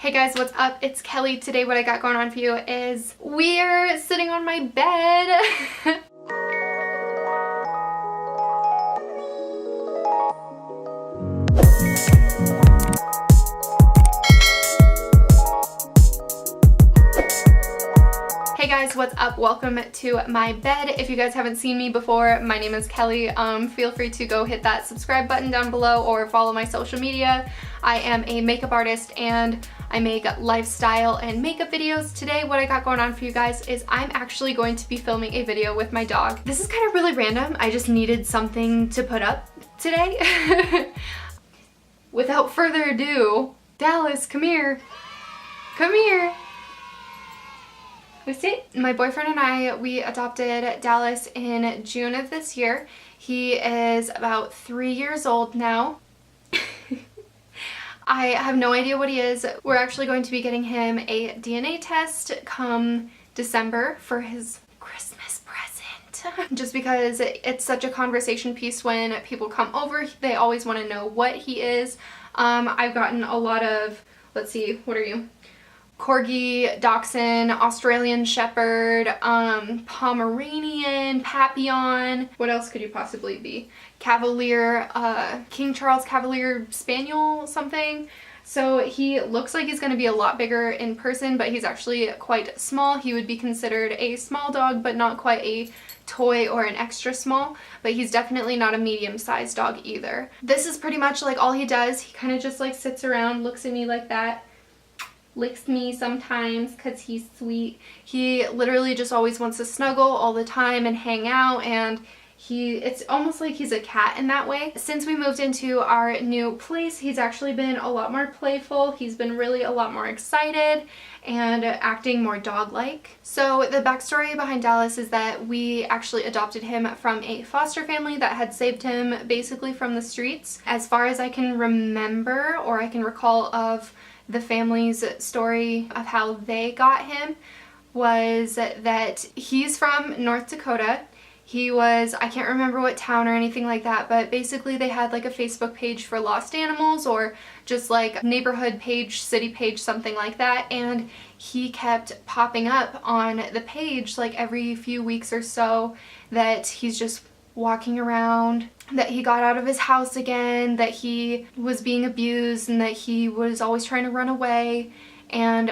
Hey guys, what's up? It's Kelly. Today what I got going on for you is we're sitting on my bed. Hey guys, what's up? Welcome to my bed. If you guys haven't seen me before, my name is Kelly. Feel free to go hit that subscribe button down below or follow my social media. I am a makeup artist and I make lifestyle and makeup videos. Today what I got going on for you guys is I'm actually going to be filming a video with my dog. This is kind of really random. I just needed something to put up today. Without further ado, Dallas, come here. Come here. My boyfriend and I, we adopted Dallas in June of this year. He is about 3 years old now. I have no idea what he is. We're actually going to be getting him a DNA test come December for his Christmas present. Just because it's such a conversation piece when people come over. They always want to know what he is. I've gotten a lot of, let's see, what are you? Corgi, Dachshund, Australian Shepherd, Pomeranian, Papillon. What else could you possibly be? Cavalier, King Charles Cavalier Spaniel something. So he looks like he's going to be a lot bigger in person, but he's actually quite small. He would be considered a small dog, but not quite a toy or an extra small, but he's definitely not a medium-sized dog either. This is pretty much like all he does. He kind of just like sits around, looks at me like that. Licks me sometimes because he's sweet. He literally just always wants to snuggle all the time and hang out, and it's almost like he's a cat in that way. Since we moved into our new place, he's actually been a lot more playful. He's been really a lot more excited and acting more dog-like. So the backstory behind Dallas is that we actually adopted him from a foster family that had saved him basically from the streets. As far as I can remember, or I can recall of the family's story of how they got him, was that he's from North Dakota. He was, I can't remember what town or anything like that, but basically they had like a Facebook page for lost animals or just like neighborhood page, city page, something like that, and he kept popping up on the page like every few weeks or so that he's just walking around, that he got out of his house again, that he was being abused, and that he was always trying to run away. And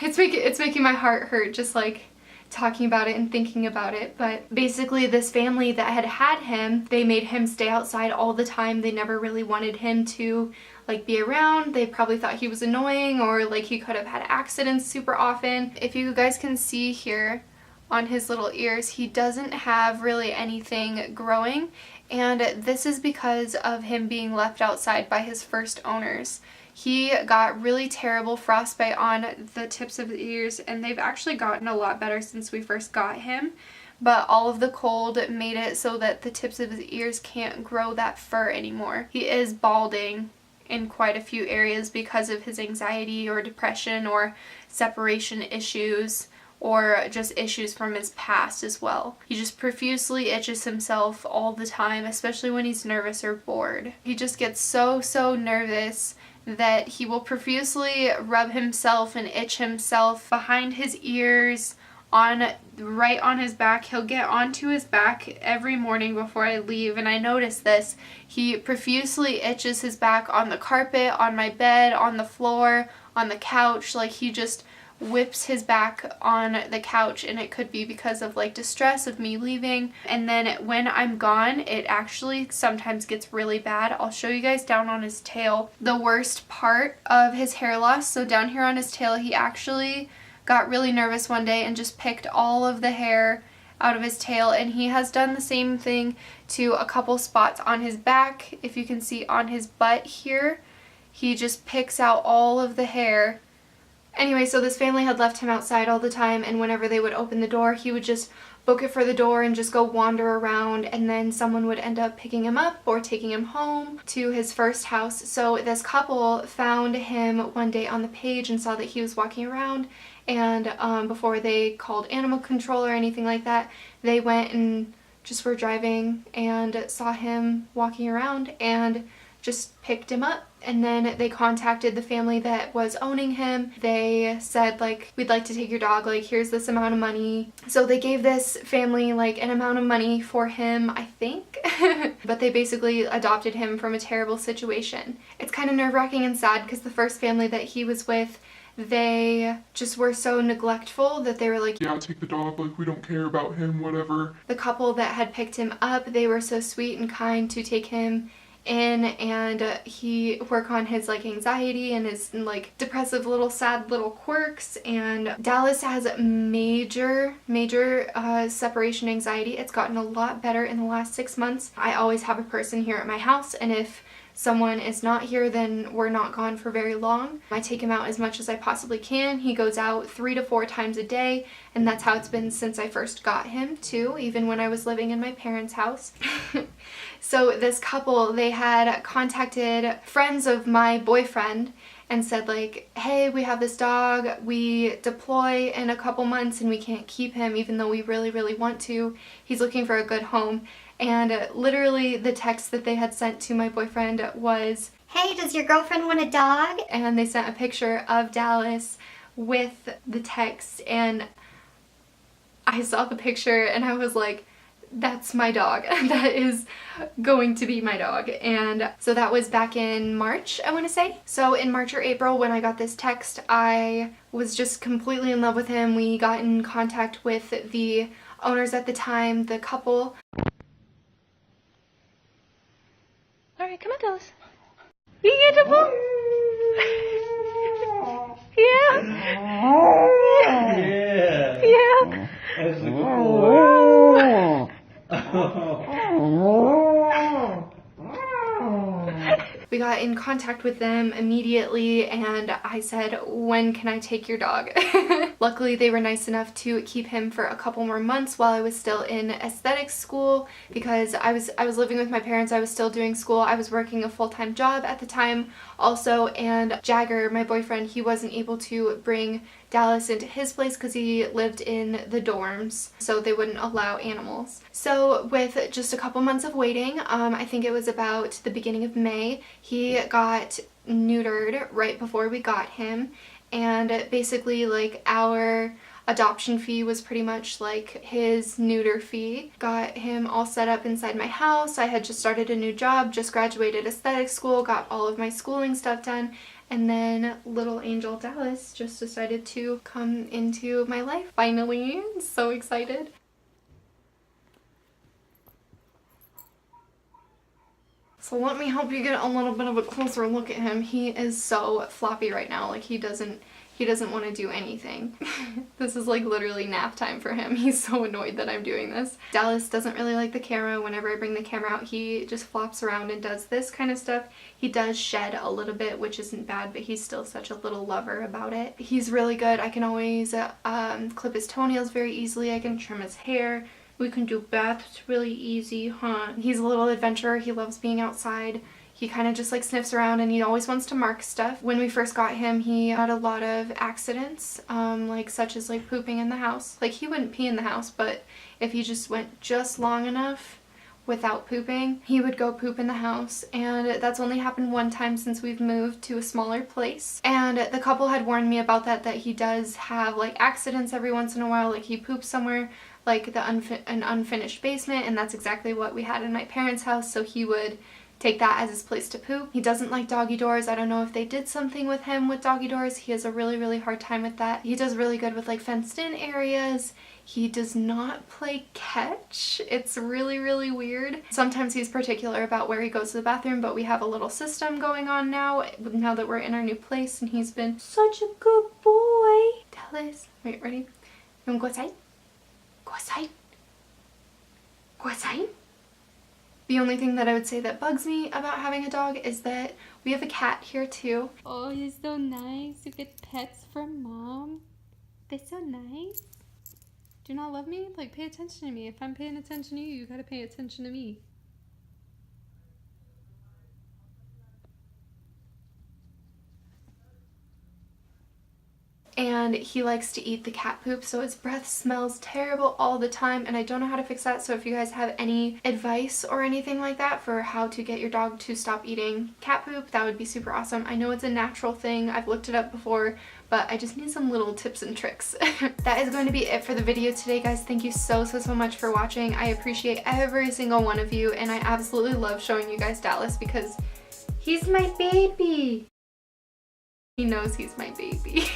it's making my heart hurt just like talking about it and thinking about it. But basically this family that had him, they made him stay outside all the time. They never really wanted him to like be around. They probably thought he was annoying, or like he could have had accidents super often. If you guys can see here on his little ears, he doesn't have really anything growing, and this is because of him being left outside by his first owners. He got really terrible frostbite on the tips of the ears, and they've actually gotten a lot better since we first got him, but all of the cold made it so that the tips of his ears can't grow that fur anymore. He is balding in quite a few areas because of his anxiety or depression or separation issues, or just issues from his past as well. He just profusely itches himself all the time, especially when he's nervous or bored. He just gets so nervous that he will profusely rub himself and itch himself behind his ears, right on his back. He'll get onto his back every morning before I leave, and I notice this. He profusely itches his back on the carpet, on my bed, on the floor, on the couch. Like he just whips his back on the couch, and it could be because of like distress of me leaving. And then when I'm gone, it actually sometimes gets really bad. I'll show you guys down on his tail the worst part of his hair loss. So down here on his tail, he actually got really nervous one day and just picked all of the hair out of his tail, and he has done the same thing to a couple spots on his back. If you can see on his butt here, he just picks out all of the hair. Anyway, so this family had left him outside all the time, and whenever they would open the door, he would just book it for the door and just go wander around, and then someone would end up picking him up or taking him home to his first house. So this couple found him one day on the page and saw that he was walking around, and before they called animal control or anything like that, they went and just were driving and saw him walking around, and just picked him up. And then they contacted the family that was owning him. They said like, we'd like to take your dog, like here's this amount of money. So they gave this family like an amount of money for him, I think. But they basically adopted him from a terrible situation. It's kind of nerve-wracking and sad because the first family that he was with, they just were so neglectful that they were like, yeah, take the dog, like we don't care about him, whatever. The couple that had picked him up, they were so sweet and kind to take him in and he work on his like anxiety and his like depressive little sad little quirks. And Dallas has major separation anxiety. It's gotten a lot better in the last 6 months. I always have a person here at my house, and if someone is not here, then we're not gone for very long. I take him out as much as I possibly can. He goes out 3 to 4 times a day, and that's how it's been since I first got him too, even when I was living in my parents' house. So this couple, they had contacted friends of my boyfriend and said like, hey, we have this dog, we deploy in a couple months and we can't keep him even though we really want to. He's looking for a good home. And literally the text that they had sent to my boyfriend was, hey, does your girlfriend want a dog? And they sent a picture of Dallas with the text, and I saw the picture and I was like, that's my dog. That is going to be my dog. And so that was back in March, I want to say. So in March or April when I got this text, I was just completely in love with him. We got in contact with the owners at the time, the couple. Alright, come on, Dallas. Beautiful. Yeah. Yeah. Yeah. That's cool. We got in contact with them immediately and I said, when can I take your dog? Luckily they were nice enough to keep him for a couple more months while I was still in aesthetics school, because I was living with my parents, I was still doing school, I was working a full-time job at the time also, and Jagger, my boyfriend, he wasn't able to bring Dallas into his place because he lived in the dorms, so they wouldn't allow animals. So with just a couple months of waiting, I think it was about the beginning of May, he got neutered right before we got him, and basically like our adoption fee was pretty much like his neuter fee. Got him all set up inside my house. I had just started a new job, just graduated aesthetic school, got all of my schooling stuff done, and then little angel Dallas just decided to come into my life finally. I'm so excited. So let me help you get a little bit of a closer look at him. He is so floppy right now, like he doesn't want to do anything. This is like literally nap time for him. He's so annoyed that I'm doing this. Dallas doesn't really like the camera. Whenever I bring the camera out, he just flops around and does this kind of stuff. He does shed a little bit, which isn't bad, but he's still such a little lover about it. He's really good. I can always clip his toenails very easily. I can trim his hair. We can do baths really easy, huh? He's a little adventurer. He loves being outside. He kind of just like sniffs around and he always wants to mark stuff. When we first got him, he had a lot of accidents, like such as like pooping in the house. Like he wouldn't pee in the house, but if he just went just long enough without pooping, he would go poop in the house. And that's only happened one time since we've moved to a smaller place. And the couple had warned me about that he does have like accidents every once in a while, like he poops somewhere like an unfinished basement, and that's exactly what we had in my parents' house, so he would take that as his place to poop. He doesn't like doggy doors. I don't know if they did something with him with doggy doors. He has a really hard time with that. He does really good with like fenced in areas. He does not play catch. It's really weird. Sometimes he's particular about where he goes to the bathroom, but we have a little system going on now that we're in our new place, and he's been such a good boy. Dallas, wait, ready? You wanna go outside? Go outside. Go outside. The only thing that I would say that bugs me about having a dog is that we have a cat here too. Oh, he's so nice. You get pets from mom. They're so nice. Do you not love me? Like, pay attention to me. If I'm paying attention to you, you gotta pay attention to me. and he likes to eat the cat poop, so his breath smells terrible all the time, and I don't know how to fix that. So if you guys have any advice or anything like that for how to get your dog to stop eating cat poop, that would be super awesome. I know it's a natural thing, I've looked it up before, but I just need some little tips and tricks. That is going to be it for the video today, guys. Thank you so much for watching. I appreciate every single one of you, and I absolutely love showing you guys Dallas because he's my baby. He knows he's my baby.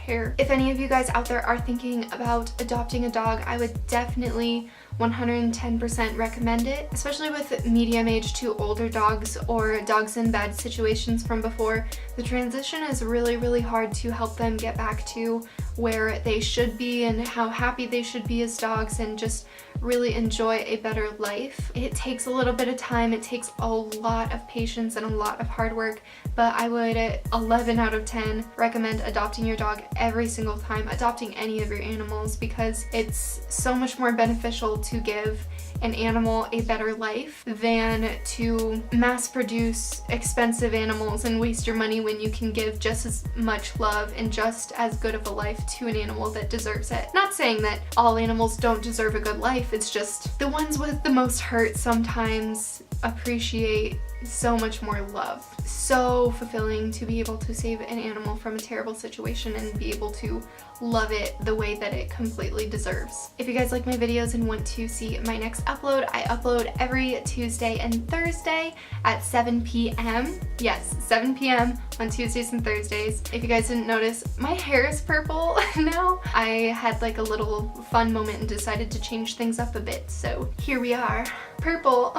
Hair. If any of you guys out there are thinking about adopting a dog, I would definitely 110% recommend it, especially with medium age to older dogs or dogs in bad situations from before. The transition is really hard to help them get back to where they should be and how happy they should be as dogs and just really enjoy a better life. It takes a little bit of time, it takes a lot of patience and a lot of hard work, but I would 11 out of 10 recommend adopting your dog every single time, adopting any of your animals, because it's so much more beneficial to give an animal a better life than to mass produce expensive animals and waste your money when you can give just as much love and just as good of a life to an animal that deserves it. Not saying that all animals don't deserve a good life, it's just the ones with the most hurt sometimes appreciate so much more love. So fulfilling to be able to save an animal from a terrible situation and be able to love it the way that it completely deserves. If you guys like my videos and want to see my next upload, I upload every Tuesday and Thursday at 7 p.m. Yes, 7 p.m. on Tuesdays and Thursdays. If you guys didn't notice, my hair is purple now. I had like a little fun moment and decided to change things up a bit, so here we are. Purple.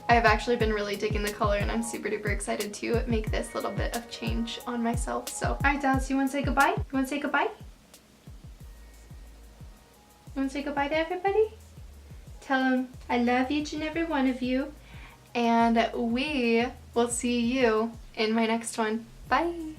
I've actually been really digging the color and I'm super duper excited to make this little bit of change on myself. So, alright Dallas, you want to say goodbye? You want to say goodbye? You want to say goodbye to everybody? Tell them I love each and every one of you, and we will see you in my next one. Bye!